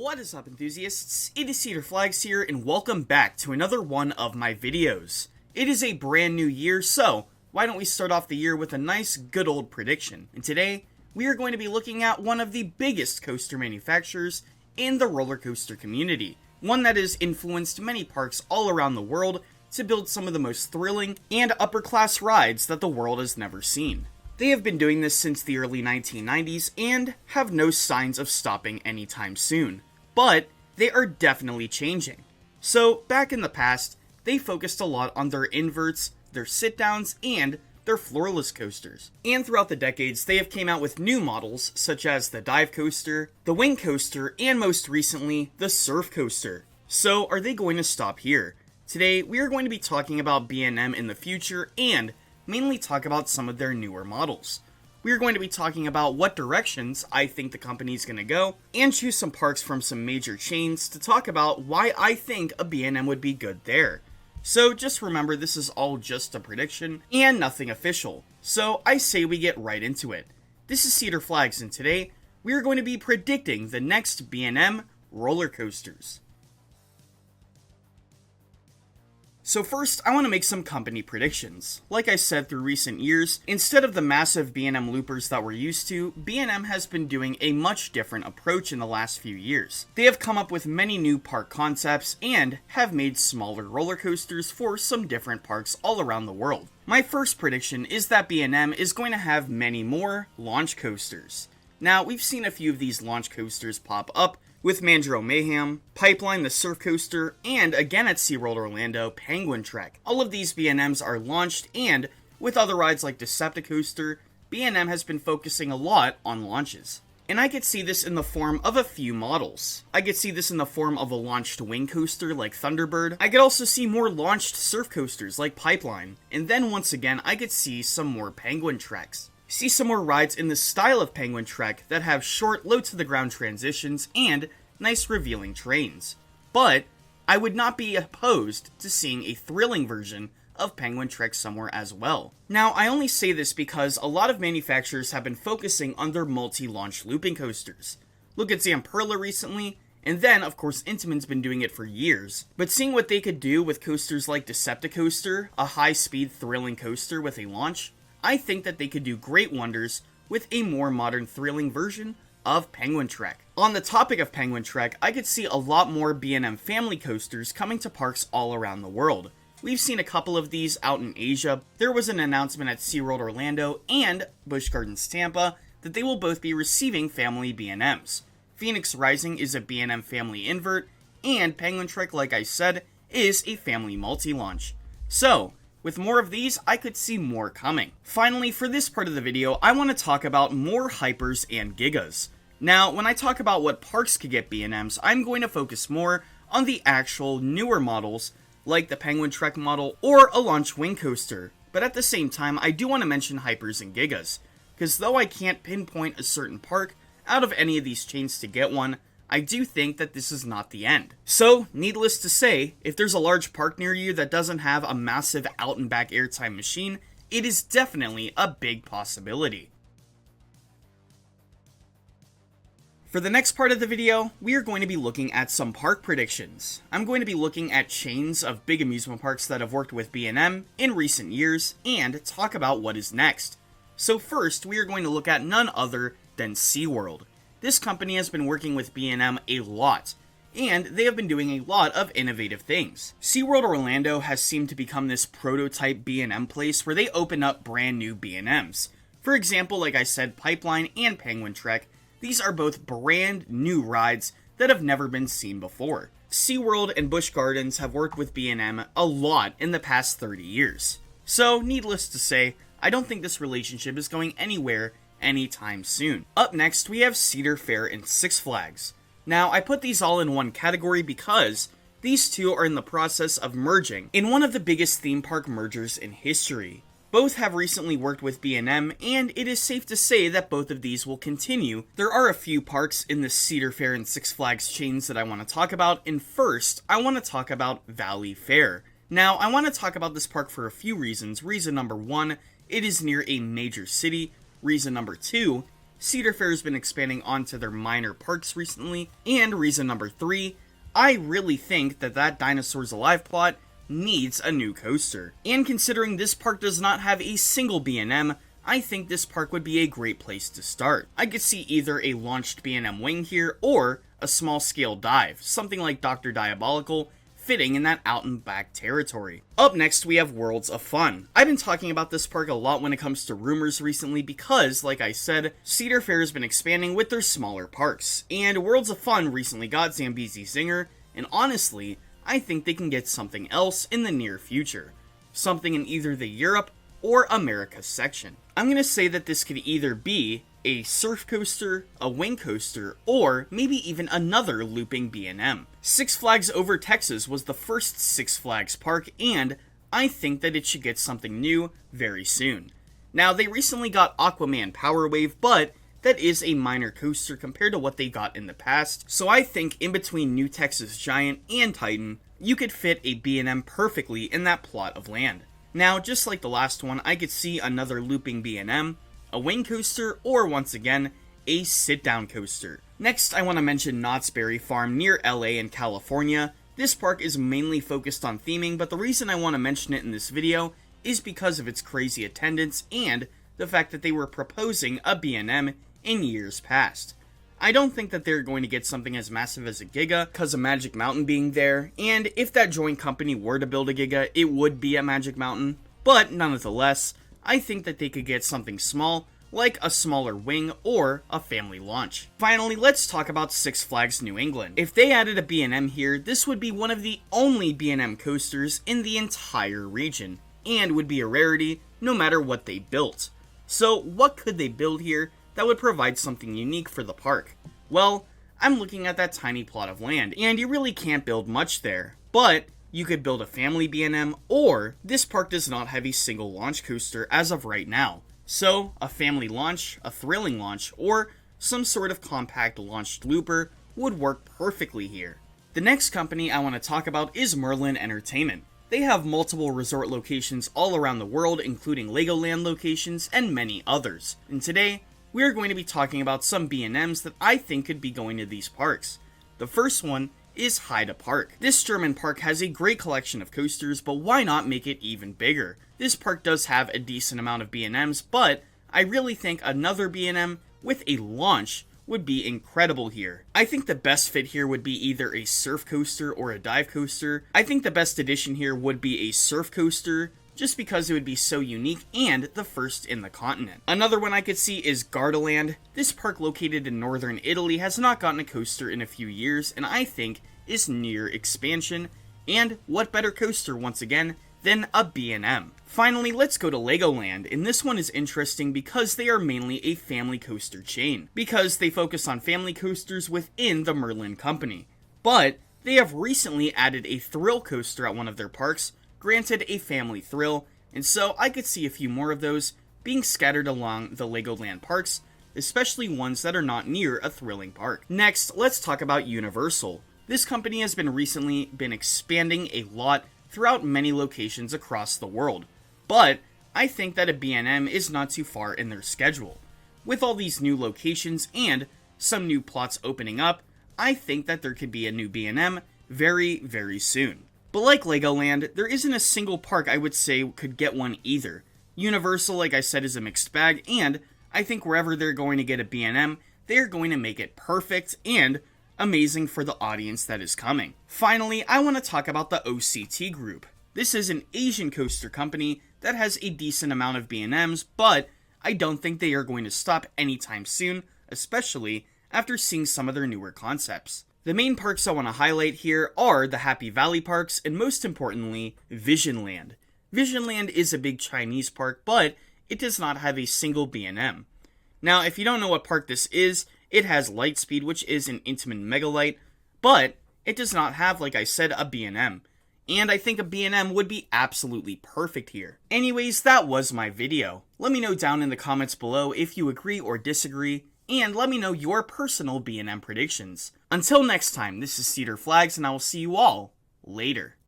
What is up, enthusiasts? It is Cedar Flags here, and welcome back to another one of my videos. It is a brand new year, so why don't we start off the year with a nice good old prediction. And today, we are going to be looking at one of the biggest coaster manufacturers in the roller coaster community. One that has influenced many parks all around the world to build some of the most thrilling and upper class rides that the world has never seen. They have been doing this since the early 1990s and have no signs of stopping anytime soon. But they are definitely changing. So, back in the past, they focused a lot on their inverts, their sit-downs, and their floorless coasters. And throughout the decades, they have came out with new models such as the dive coaster, the wing coaster, and most recently, the surf coaster. So, are they going to stop here? Today, we are going to be talking about B&M in the future and mainly talk about some of their newer models. We are going to be talking about what directions I think the company is going to go, and choose some parks from some major chains to talk about why I think a B&M would be good there. So just remember, this is all just a prediction and nothing official. So I say we get right into it. This is Cedar Flags, and today we are going to be predicting the next B&M roller coasters. So first, I want to make some company predictions. Like I said, through recent years, instead of the massive B&M loopers that we're used to, B&M has been doing a much different approach in the last few years. They have come up with many new park concepts and have made smaller roller coasters for some different parks all around the world. My first prediction is that B&M is going to have many more launch coasters. Now, we've seen a few of these launch coasters pop up with Mandrill Mayhem, Pipeline the Surf Coaster, and again at SeaWorld Orlando, Penguin Trek. All of these B&Ms are launched, and with other rides like Decepticoaster, B&M has been focusing a lot on launches. And I could see this in the form of a few models. I could see this in the form of a launched wing coaster like Thunderbird. I could also see more launched surf coasters like Pipeline. And then once again, I could see some more Penguin Treks. See some more rides in the style of Penguin Trek that have short, low-to-the-ground transitions and nice revealing trains. But I would not be opposed to seeing a thrilling version of Penguin Trek somewhere as well. Now, I only say this because a lot of manufacturers have been focusing on their multi-launch looping coasters. Look at Zamperla recently, and then, of course, Intamin's been doing it for years. But seeing what they could do with coasters like Decepticoaster, a high-speed, thrilling coaster with a launch, I think that they could do great wonders with a more modern, thrilling version of Penguin Trek. On the topic of Penguin Trek, I could see a lot more B&M family coasters coming to parks all around the world. We've seen a couple of these out in Asia. There was an announcement at SeaWorld Orlando and Busch Gardens Tampa that they will both be receiving family B&Ms. Phoenix Rising is a B&M family invert, and Penguin Trek, like I said, is a family multi-launch. So, with more of these, I could see more coming. Finally, for this part of the video, I want to talk about more Hypers and Gigas. Now, when I talk about what parks could get B&Ms, I'm going to focus more on the actual newer models, like the Penguin Trek model or a launch wing coaster. But at the same time, I do want to mention Hypers and Gigas, because though I can't pinpoint a certain park out of any of these chains to get one, I do think that this is not the end. So, needless to say, if there's a large park near you that doesn't have a massive out and back airtime machine, it is definitely a big possibility. For the next part of the video, we are going to be looking at some park predictions. I'm going to be looking at chains of big amusement parks that have worked with B&M in recent years, and talk about what is next. So first, we are going to look at none other than SeaWorld. This company has been working with B&M a lot, and they have been doing a lot of innovative things. SeaWorld Orlando has seemed to become this prototype B&M place where they open up brand new B&Ms. For example, like I said, Pipeline and Penguin Trek, these are both brand new rides that have never been seen before. SeaWorld and Busch Gardens have worked with B&M a lot in the past 30 years. So, needless to say, I don't think this relationship is going anywhere anytime soon. Up next, we have Cedar Fair and Six Flags. Now, I put these all in one category because these two are in the process of merging in one of the biggest theme park mergers in history. Both have recently worked with B&M, and it is safe to say that both of these will continue. There are a few parks in the Cedar Fair and Six Flags chains that I want to talk about, and first, I want to talk about Valleyfair. Now, I want to talk about this park for a few reasons. Reason number one, it is near a major city. Reason number two, Cedar Fair has been expanding onto their minor parks recently. And reason number 3, I really think that that Dinosaurs Alive plot needs a new coaster. And considering this park does not have a single B&M, I think this park would be a great place to start. I could see either a launched B&M wing here or a small scale dive, something like Dr. Diabolical, fitting in that out and back territory. Up next we have Worlds of Fun. I've been talking about this park a lot when it comes to rumors recently because, like I said, Cedar Fair has been expanding with their smaller parks, and Worlds of Fun recently got Zambezi Zinger, and honestly, I think they can get something else in the near future. Something in either the Europe or America section. I'm gonna say that this could either be a surf coaster, a wing coaster, or maybe even another looping B&M. Six Flags Over Texas was the first Six Flags park, and I think that it should get something new very soon. Now, they recently got Aquaman Power Wave, but that is a minor coaster compared to what they got in the past, so I think in between New Texas Giant and Titan, you could fit a B&M perfectly in that plot of land. Now, just like the last one, I could see another looping B&M, a wing coaster, or once again, a sit-down coaster. Next, I want to mention Knott's Berry Farm near LA in California. This park is mainly focused on theming, but the reason I want to mention it in this video is because of its crazy attendance and the fact that they were proposing a B&M in years past. I don't think that they're going to get something as massive as a Giga because of Magic Mountain being there, and if that joint company were to build a Giga, it would be at Magic Mountain, but nonetheless, I think that they could get something small, like a smaller wing or a family launch. Finally, let's talk about Six Flags New England. If they added a B&M here, this would be one of the only B&M coasters in the entire region, and would be a rarity no matter what they built. So what could they build here that would provide something unique for the park? Well, I'm looking at that tiny plot of land, and you really can't build much there, but you could build a family B&M, or this park does not have a single launch coaster as of right now. So, a family launch, a thrilling launch, or some sort of compact launched looper would work perfectly here. The next company I want to talk about is Merlin Entertainment. They have multiple resort locations all around the world, including Legoland locations and many others. And today, we are going to be talking about some B&Ms that I think could be going to these parks. The first one is Heide Park. This German park has a great collection of coasters, but why not make it even bigger? This park does have a decent amount of B&Ms, but I really think another B&M with a launch would be incredible here. I think the best fit here would be either a surf coaster or a dive coaster. I think the best addition here would be a surf coaster, just because it would be so unique and the first in the continent. Another one I could see is Gardaland. This park located in northern Italy has not gotten a coaster in a few years, and I think is near expansion, and what better coaster once again than a B&M. Finally, let's go to Legoland, and this one is interesting because they are mainly a family coaster chain, because they focus on family coasters within the Merlin company. But they have recently added a thrill coaster at one of their parks, granted a family thrill, and so I could see a few more of those being scattered along the Legoland parks, especially ones that are not near a thrilling park. Next, let's talk about Universal. This company has recently been expanding a lot throughout many locations across the world, but I think that a B&M is not too far in their schedule. With all these new locations and some new plots opening up, I think that there could be a new B&M very, very soon. But like Legoland, there isn't a single park I would say could get one either. Universal, like I said, is a mixed bag, and I think wherever they're going to get a B&M, they're going to make it perfect and amazing for the audience that is coming. Finally, I want to talk about the OCT Group. This is an Asian coaster company that has a decent amount of B&Ms, but I don't think they are going to stop anytime soon, especially after seeing some of their newer concepts. The main parks I want to highlight here are the Happy Valley parks, and most importantly, Visionland. Visionland is a big Chinese park, but it does not have a single B&M. Now, if you don't know what park this is, it has Lightspeed, which is an Intamin Megalight, but it does not have, like I said, a B&M. And I think a B&M would be absolutely perfect here. Anyways, that was my video. Let me know down in the comments below if you agree or disagree, and let me know your personal B&M predictions. Until next time, this is Cedar Flags, and I will see you all later.